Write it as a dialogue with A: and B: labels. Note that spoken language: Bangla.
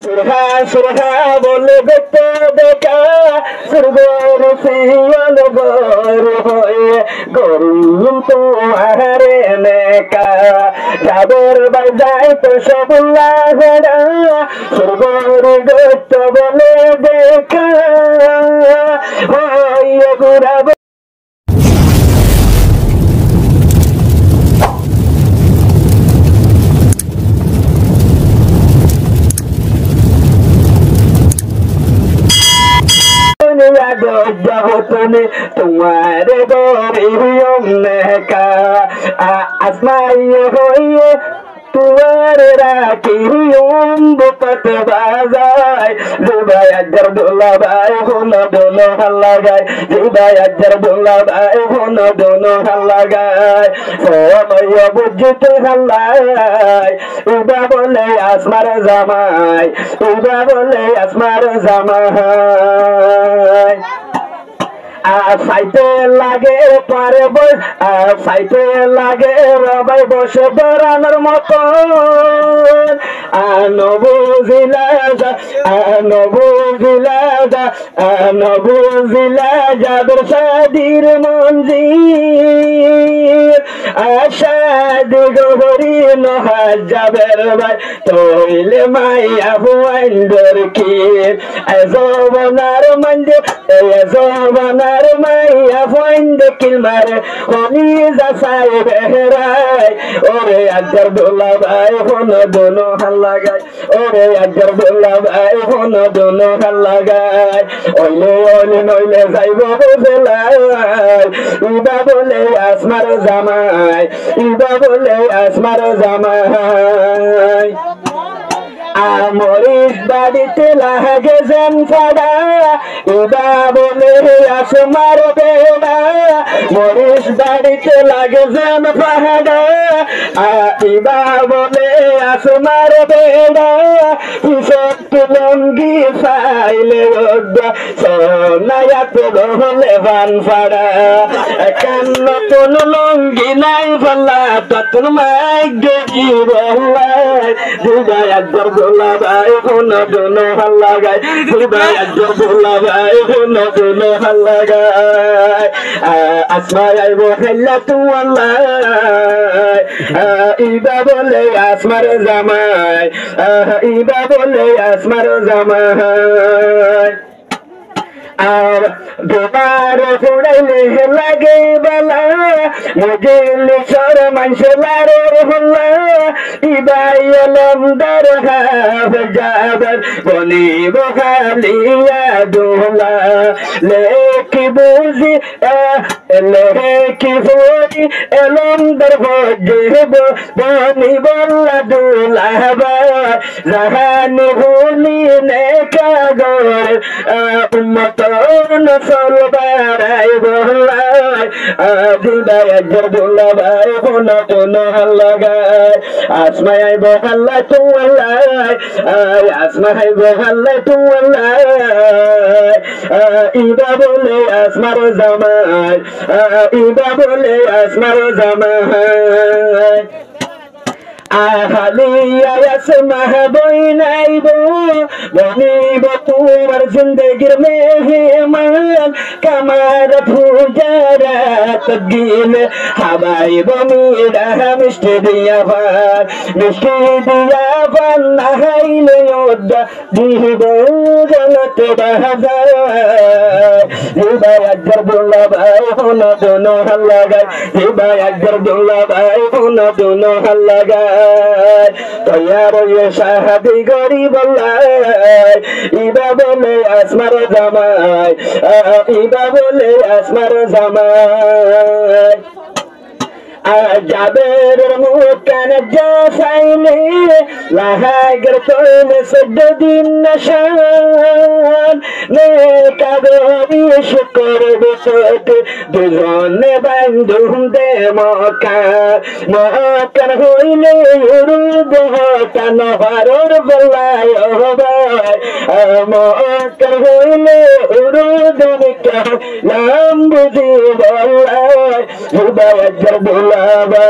A: সুরহা বলে দেখতে দেখা সুরগর সিয়াল গর হয়ে গরুম তো আহারে নেকা যাবর বাজাই তো সবুল্লা ঘোড়া সুরগর গত বলে দেখা হয়ে ঘুরাব तुम्हारे का आसमाई होइए तुम्हारे राखी बुपत बाजाय जुबाई अजर दुल्ला भाई होना दोनों हल्ला गाय जुबाई अजर दुल्ला भाई होना दोनों हल्ला गाय सोमय बुझते हल्लाय उबा बोले आसमार जमाय उबा बोले आसमार जमाय साइते लागे पारे बस साइते लागे रबाई बसे बेरानर मतो नबुजिला जादर शादीर मंजीर आशाद गहरी नहाजाবের ভাই তইলে মাইয়া হুয়াইন্দর कीर এজবনার মঞ্জে এজবনার মাইয়া হুয়াইন্দ কিলমার হনি জাসাই বেহরাই ওরে আজর দুল্লা ভাই হনো দোনো হাল্লা গায় ওরে আজর দুল্লা ভাই হনো দোনো হাল্লা গায় ওইলে ওইলে নইলে যাইব বুঝলাই ইবা বলে আসমার জামাই ইবা বলে আসমার জামাই আমরিস বাড়িতে লাগে যেন ফাড়া ইবা বলে আসমার বেড়া মরিস বাড়িতে লাগে যেন ফাড়া ইবা বলে আসমার বেড়া সত্য লঙ্গি ফাইলে সোনায়াত হলে বান ফাড়া কান্ন কোন লঙ্গি নাই ফলা ততন মাই গেছি বল্লাই দুবাই আজর দুল্লা ভাই হোনা দোনো হাল্লা গায় দুবাই আজর দুল্লা ভাই হোনা দোনো হাল্লা গায় আসমাই আইব হেল্লা তু আল্লাহ ইবা বলে আসমার জামাই ইবা বলে আসমার জামাই আর তোমার ফুড়াইলে লাগে বালা মুজেলি সর মানসলারে হল্লা ইবাই আলমদার হাফ জাবার বনি বখালিয়া দোলা লেকি বুঝি লেকি ফুড়ি আলমদার ভজব বনি বল্লা দুলাবা জাহানি ভুলি নেকা গর উম্মত নসল বারাই বল্লাই দিবাই আজর দুল্লা ভাই হোনা দোনো হাল্লা গায় আসমাই আইব হাল্লা তু আল্লাহ আসমাই আইব হাল্লা তু আল্লাহ ইবা বলে আসমার জামাই ইবা বলে আসমার জামাই আহালিয়া আসমাহ বইনাইব বনিব তোমার জিন্দগির মেহমান কামার ফুজারা তগিল হাবাই বমিরা মিষ্টি দিয়া ভাত মিষ্টি দিয়া ভাত নাহাইলে ওদা দিব জনত বাহাজার দিবাই আজর দুল্লা ভাই হোনা দোনো হাল্লা গায় দিবাই আজর দুল্লা ভাই হোনা দোনো হাল্লা গায় তৈয়ার শাহাদি গরিব ইবা বলে আসমার জামাই ইবা বলে আসমার জামাই जाबेर मुकन जासाइले लाहागर तोले सद्दीन नशान ने कादरी शुक्र बिसत दुजने बंधुम दे मौकन होइले उरुद होता नहरर बल्लाय होबाय मौकन होइले उरुद निका नाम बुझी बल्लाय जुबाय जरदुल Bye.